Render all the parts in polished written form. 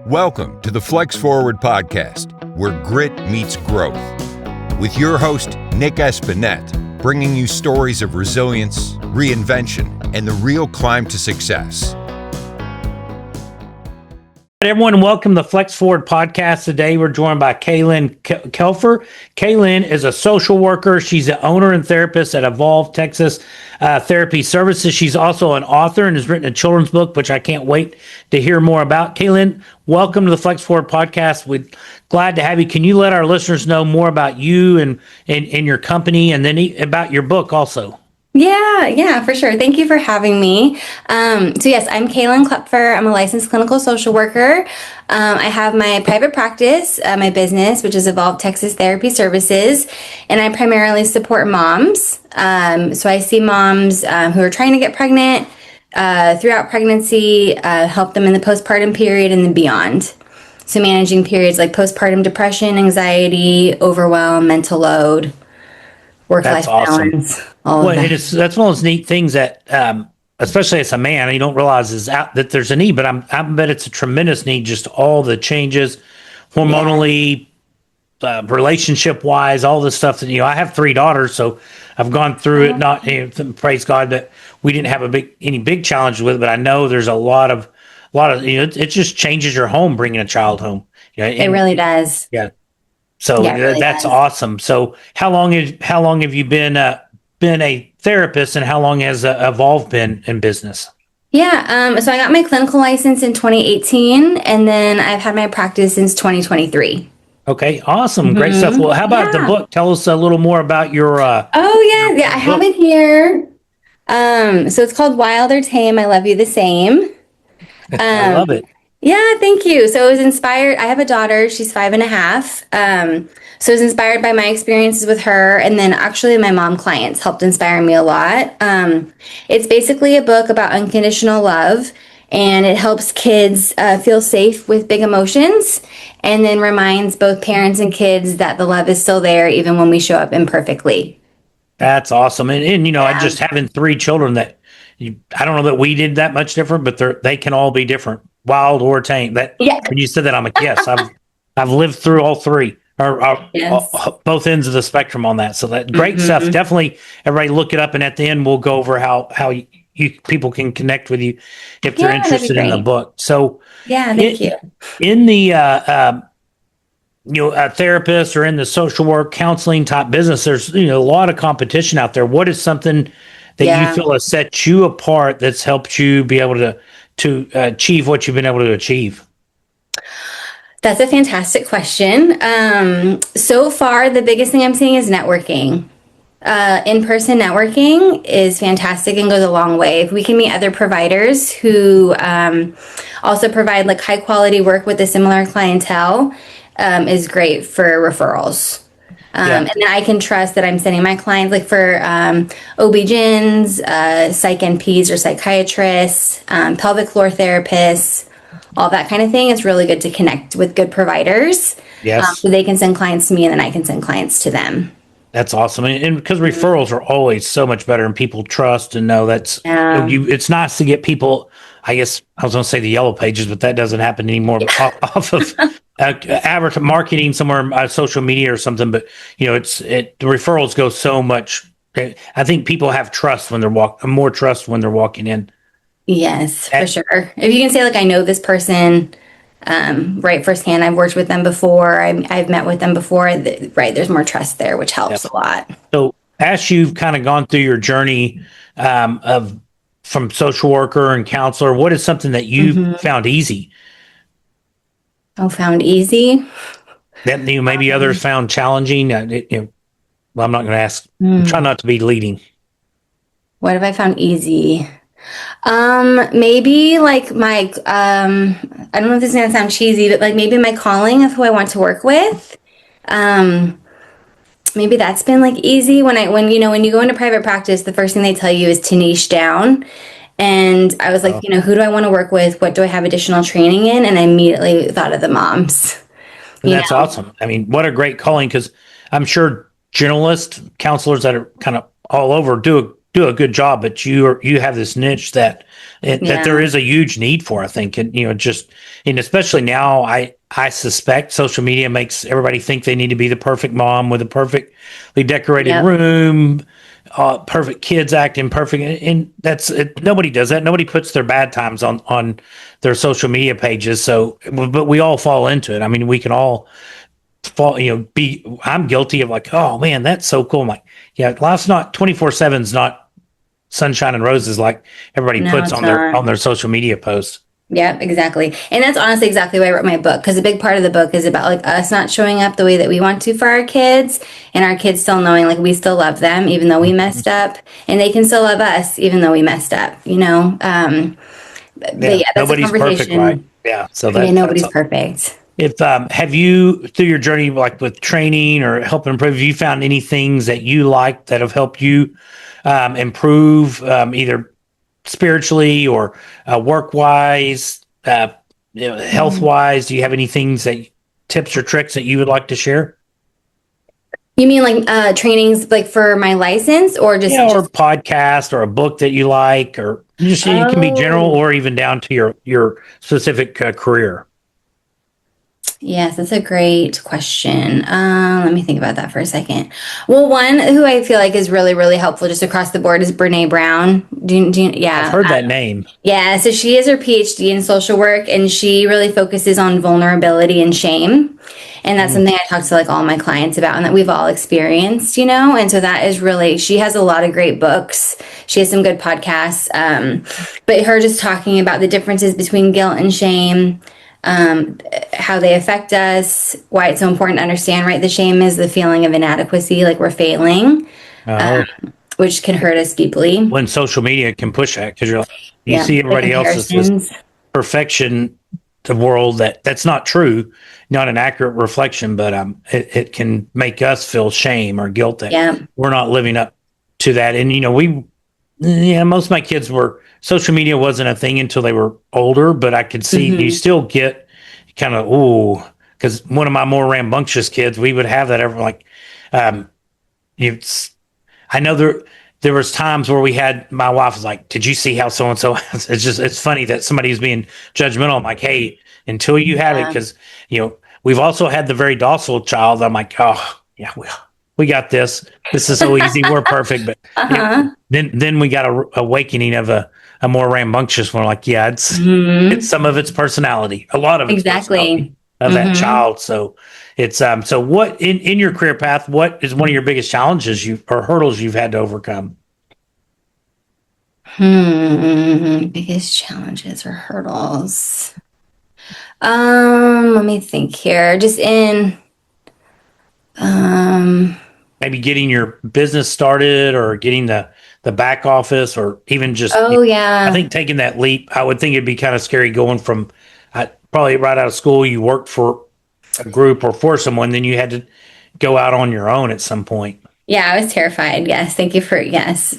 Welcome to the Flex Forward podcast, where grit meets growth. With your host, Nick Espinette, bringing you stories of resilience, reinvention, and the real climb to success. Everyone, welcome to the Flex Forward podcast. Today, we're joined by Kailynn Klepher. Kailynn is a social worker. She's the owner and therapist at Evolve Texas Therapy Services. She's also an author and has written a children's book, which I can't wait to hear more about. Kailynn, welcome to the Flex Forward podcast. We're glad to have you. Can you let our listeners know more about you and your company, and then about your book also? Yeah, for sure. Thank you for having me. So yes, I'm Kailynn Klepher. I'm a licensed clinical social worker. I have my private practice, my business, which is Evolve Texas Therapy Services, and I primarily support moms. So I see moms who are trying to get pregnant throughout pregnancy, help them in the postpartum period and then beyond. So managing periods like postpartum depression, anxiety, overwhelm, mental load, work-life balance. That's one of those neat things that, especially as a man, you don't realize that there's a need, but I bet it's a tremendous need, just all the changes hormonally, relationship-wise, all the stuff that, I have 3 daughters, so I've gone through it, not, praise God that we didn't have any big challenges with it, but I know there's a lot of, it just changes your home, bringing a child home. It really does. Yeah. So really that's awesome. So how long have you been a therapist, and how long has Evolve been in business? Yeah. So I got my clinical license in 2018, and then I've had my practice since 2023. Okay. Awesome. Great stuff. Well, how about the book? Tell us a little more about your, I have it here. So it's called Wild or Tame, I Love You the Same. I love it. Yeah, thank you. So it was inspired. I have a daughter. She's 5.5. So it was inspired by my experiences with her. And then actually my mom clients helped inspire me a lot. It's basically a book about unconditional love, and it helps kids feel safe with big emotions, and then reminds both parents and kids that the love is still there even when we show up imperfectly. That's awesome. And I just having 3 children that I don't know that we did that much different, but they can all be different. Wild or tame. When you said that, I'm like, yes, I've lived through all 3, or both ends of the spectrum on that. So that great stuff. Definitely, everybody look it up, and at the end we'll go over how people can connect with you if they're interested in the book. So thank you. In the a therapist or in the social work counseling type business, there's a lot of competition out there. What is something that you feel has set you apart that's helped you be able to achieve what you've been able to achieve? That's a fantastic question. So far, the biggest thing I'm seeing is networking. In-person networking is fantastic and goes a long way. If we can meet other providers who also provide like high quality work with a similar clientele, is great for referrals. And then I can trust that I'm sending my clients, like for OB-GYNs, psych NPs or psychiatrists, pelvic floor therapists, all that kind of thing. It's really good to connect with good providers. Yes. So they can send clients to me, and then I can send clients to them. That's awesome. And because referrals are always so much better, and people trust and know it's nice to get people, I guess I was going to say the yellow pages, but that doesn't happen anymore, off of advertising, marketing somewhere, social media or something. But the referrals go so much. I think people have trust when they're more trust when they're walking in. Yes, for sure. If you can say like, I know this person, right firsthand, I've worked with them before, I've met with them before, right, there's more trust there, which helps a lot. So as you've kind of gone through your journey from social worker and counselor, what is something that you found easy? Found easy? That maybe others found challenging? Well, I'm not going to ask. Try not to be leading. What have I found easy? Maybe like my, I don't know if this is going to sound cheesy, but like maybe my calling of who I want to work with. Maybe that's been like easy when you go into private practice, the first thing they tell you is to niche down. And I was like, who do I want to work with? What do I have additional training in? And I immediately thought of the moms. And that's awesome. I mean, what a great calling, because I'm sure generalist counselors that are kind of all over do do a good job, but you have this niche that there is a huge need for, I think. And, and especially now, I suspect social media makes everybody think they need to be the perfect mom with a perfectly decorated room, perfect kids acting perfect. And that's it. Nobody does that. Nobody puts their bad times on their social media pages. So, but we all fall into it. I mean, we can all fall, I'm guilty of like, oh man, that's so cool. I'm like, yeah, life's not 24/7 is not sunshine and roses like everybody puts on their social media posts. Yeah, exactly. And that's honestly exactly why I wrote my book, because a big part of the book is about like us not showing up the way that we want to for our kids, and our kids still knowing like we still love them even though we messed up, and they can still love us even though we messed up, But yeah, that's nobody's perfect, right? Yeah. So nobody's perfect. If have you, through your journey, like with training or helping improve, have you found any things that you like that have helped you improve, either spiritually or work wise, health wise? Do you have any things tips or tricks that you would like to share? You mean like trainings like for my license, or just or a podcast or a book that you like, or just it can be general or even down to your specific career? Yes, that's a great question. Let me think about that for a second. Well, one who I feel like is really, really helpful just across the board is Brene Brown. Yeah. I've heard that name. Yeah, so she has her PhD in social work, and she really focuses on vulnerability and shame. And that's something I talk to like all my clients about, and that we've all experienced, And so that is really, she has a lot of great books. She has some good podcasts. But her just talking about the differences between guilt and shame, how they affect us, why it's so important to understand, right? The shame is the feeling of inadequacy, like we're failing, which can hurt us deeply. When social media can push that, because you see everybody else's perfection, the world that's not true, not an accurate reflection, but it can make us feel shame or guilt that we're not living up to that. And most of my kids social media wasn't a thing until they were older, but I could see you still get kind of, because one of my more rambunctious kids, we would have that ever like, I know there was times where my wife was like, did you see how so-and-so, it's funny that somebody is being judgmental. I'm like, hey, until you have it, because, we've also had the very docile child. I'm like, oh yeah, we got this. This is so easy. We're perfect. But then we got a awakening of a more rambunctious one. Like, yeah, it's some of its personality, a lot of its personality of that child. So it's so what in your career path, what is one of your biggest challenges or hurdles you've had to overcome? Biggest challenges or hurdles. Let me think here. Just in maybe getting your business started, or getting the back office, or even just I think taking that leap. I would think it'd be kind of scary going from probably right out of school, you worked for a group or for someone, then you had to go out on your own at some point. Yeah, I was terrified. Yes. Thank you it's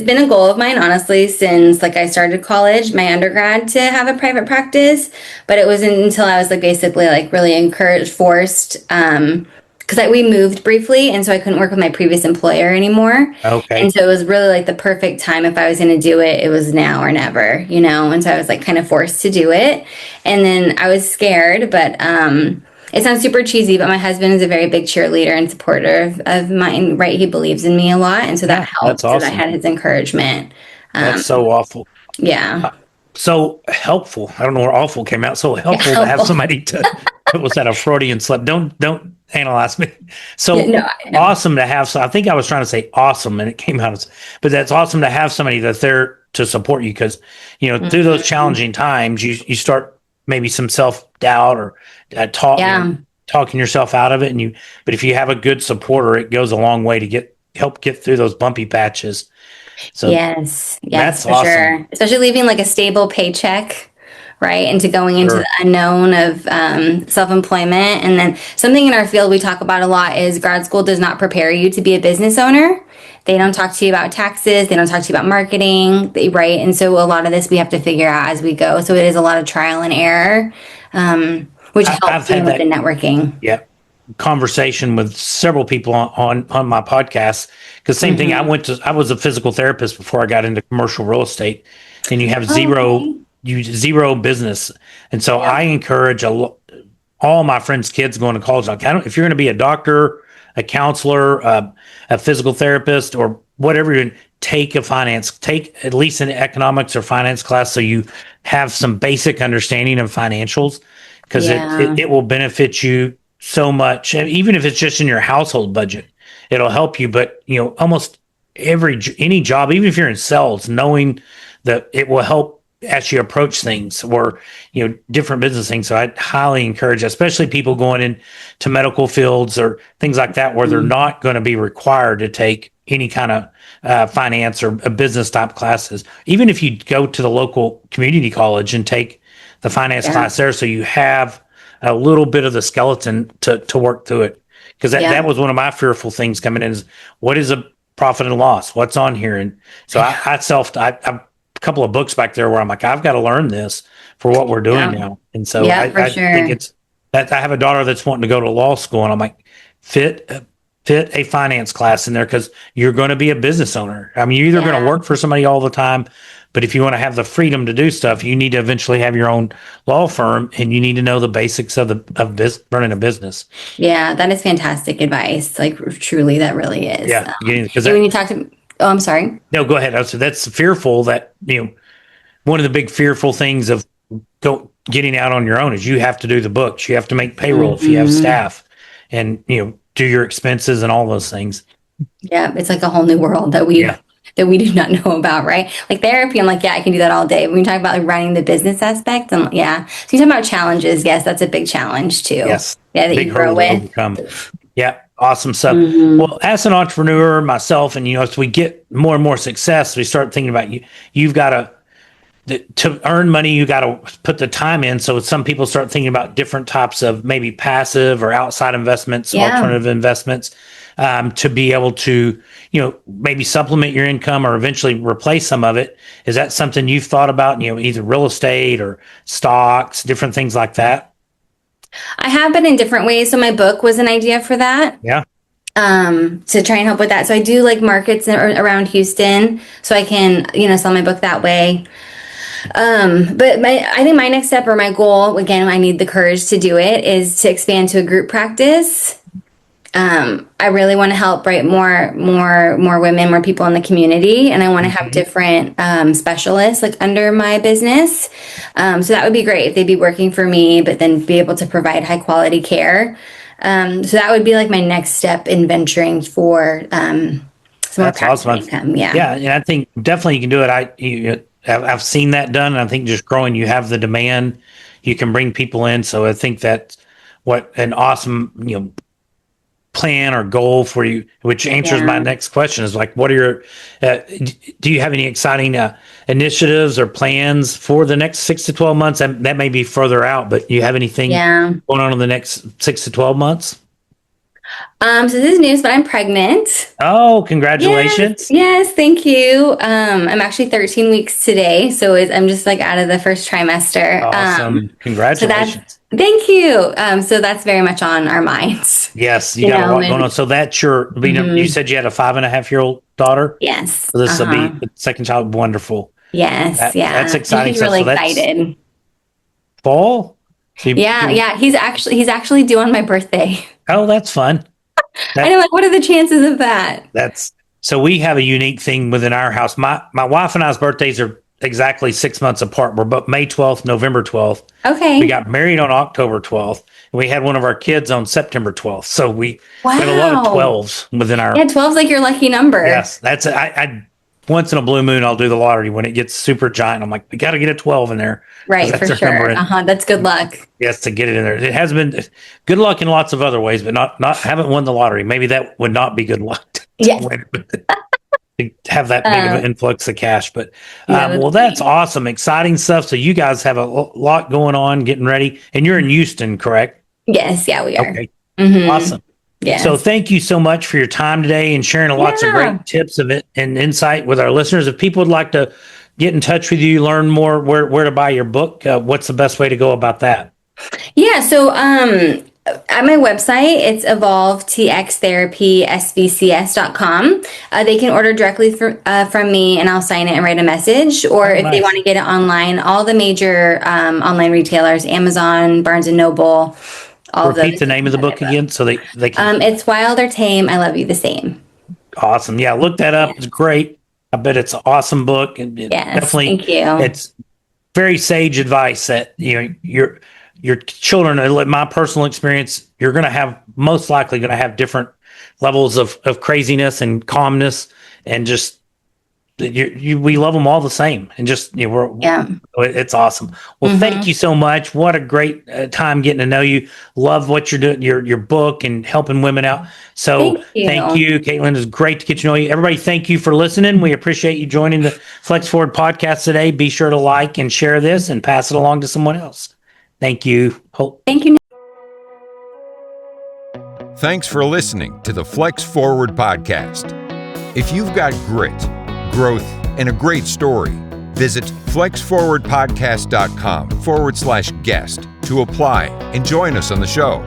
been a goal of mine, honestly, since like I started college, my undergrad, to have a private practice, but it wasn't until I was like basically like really forced, because we moved briefly, and so I couldn't work with my previous employer anymore. Okay. And so it was really like the perfect time. If I was going to do it, it was now or never, And so I was like kind of forced to do it. And then I was scared, but it sounds super cheesy, but my husband is a very big cheerleader and supporter of mine, right? He believes in me a lot. And so that helped. Awesome. So I had his encouragement. That's so awful. Yeah. So helpful. I don't know where awful came out. So helpful to have somebody was that a Freudian slip? Don't analyze me. So awesome to have. So I think I was trying to say awesome, and it came out as, but that's awesome to have somebody that's there to support you, because through those challenging times, you start maybe some self-doubt or talking yourself out of it, but if you have a good supporter, it goes a long way to help get through those bumpy patches. So yes, that's for awesome. Sure. Especially leaving like a stable paycheck, right, into going into the unknown of self-employment. And then something in our field we talk about a lot is grad school does not prepare you to be a business owner. They don't talk to you about taxes. They don't talk to you about marketing, right? And so a lot of this we have to figure out as we go. So it is a lot of trial and error, which helps with the networking. Yeah. conversation with several people on my podcast, because same thing. I was a physical therapist before I got into commercial real estate, and you have zero business. And so I encourage all my friends' kids going to college. Like, if you're going to be a doctor, a counselor, a physical therapist, or whatever, you take at least an economics or finance class, so you have some basic understanding of financials, because it will benefit you so much. And even if it's just in your household budget, it'll help you. But almost any job, even if you're in sales, knowing that it will help as you approach things, or different business things. So I highly encourage, especially people going into medical fields or things like that, where they're not going to be required to take any kind of finance or business type classes. Even if you go to the local community college and take the finance class there, so you have a little bit of the skeleton to work through it. Because that was one of my fearful things coming in, is what is a profit and loss? What's on here? And so I a couple of books back there where I'm like, I've got to learn this for what we're doing now. And so I think it's that I have a daughter that's wanting to go to law school, and I'm like, fit a finance class in there, because you're going to be a business owner. I mean, you're either going to work for somebody all the time, but if you want to have the freedom to do stuff, you need to eventually have your own law firm, and you need to know the basics of running a business. Yeah, that is fantastic advice. Like, truly, that really is. Yeah, because when you talk to oh, I'm sorry. No, go ahead. So that's fearful. That one of the big fearful things of getting out on your own is you have to do the books, you have to make payroll if you have staff, and do your expenses and all those things. Yeah, it's like a whole new world that we do not know about, right? Like therapy, I'm like, I can do that all day. When you talk about like running the business aspect, so you talk about challenges. Yes, that's a big challenge too. Yes, that big you grow with. Yeah. Awesome stuff. Well, as an entrepreneur myself, and as we get more and more success, we start thinking about you've got to earn money, you got to put the time in. So some people start thinking about different types of maybe passive or outside investments, alternative investments, to be able to, maybe supplement your income or eventually replace some of it. Is that something you've thought about, either real estate or stocks, different things like that? I have been in different ways. So my book was an idea for that. Yeah. To try and help with that. So I do like markets around Houston, so I can, sell my book that way. But I think my next step, or my goal, again, I need the courage to do it, is to expand to a group practice. I really want to help more women, more people in the community. And I want to have different specialists like under my business. So that would be great if they'd be working for me, but then be able to provide high quality care. So that would be like my next step in venturing for some more passive income. Yeah. And I think definitely you can do it. I've seen that done. And I think just growing, you have the demand, you can bring people in. So I think that's what an awesome, plan or goal for you, which answers my next question, is like, what are your, do you have any exciting initiatives or plans for the next 6 to 12 months? That may be further out, but do you have anything going on in the next 6 to 12 months? So this is news, but I'm pregnant. Oh, congratulations. Yes, thank you. I'm actually 13 weeks today. So I'm just like out of the first trimester. Awesome. Congratulations. Thank you. So that's very much on our minds. Yes, you got a lot going on. So that's your, you said you had a 5.5-year-old daughter? Yes. So this will be the second child. Wonderful. Yes. That's exciting. He's really excited. Fall? So He's actually due on my birthday. Oh, that's fun. I know. Like, what are the chances of that? So we have a unique thing within our house. My wife and I's birthdays are exactly 6 months apart. We're both May 12th, November 12th. Okay. We got married on October 12th. And we had one of our kids on September 12th. So we have a lot of 12s within our. Yeah, 12's like your lucky number. Yes, that's I once in a blue moon, I'll do the lottery when it gets super giant. I'm like, we got to get a 12 in there. Right, for sure. That's good luck. Yes, to get it in there. It has been good luck in lots of other ways, but not haven't won the lottery. Maybe that would not be good luck to win, to have that big of an influx of cash. But that's awesome, exciting stuff. So you guys have a lot going on, getting ready, and you're in Houston, correct? Yes, yeah, we are. Okay, mm-hmm. Awesome. Yes. So thank you so much for your time today and sharing lots of great tips of it and insight with our listeners. If people would like to get in touch with you, learn more, where to buy your book, what's the best way to go about that? Yeah. So At my website, it's evolvetxtherapysbcs.com. They can order directly from me, and I'll sign it and write a message. Or if they want to get it online, all the major online retailers, Amazon, Barnes & Noble, all of those. Repeat the name of the book again so they can. It's Wild or Tame, I Love You the Same. Awesome. Yeah, look that up. Yeah. It's great. I bet it's an awesome book. And yes, definitely, thank you. It's very sage advice that your children, my personal experience, you're going to have, most likely going to have different levels of craziness and calmness, and just we love them all the same, and just it's awesome. Well, thank you so much. What a great time getting to know you. Love what you're doing, your book, and helping women out. So thank you, Kailynn. It's great to get to know you. Everybody, thank you for listening. We appreciate you joining the Flex Forward podcast today. Be sure to like and share this and pass it along to someone else. Thank you. Thank you. Thanks for listening to the Flex Forward podcast. If you've got grit, growth, and a great story, visit flexforwardpodcast.com/guest to apply and join us on the show.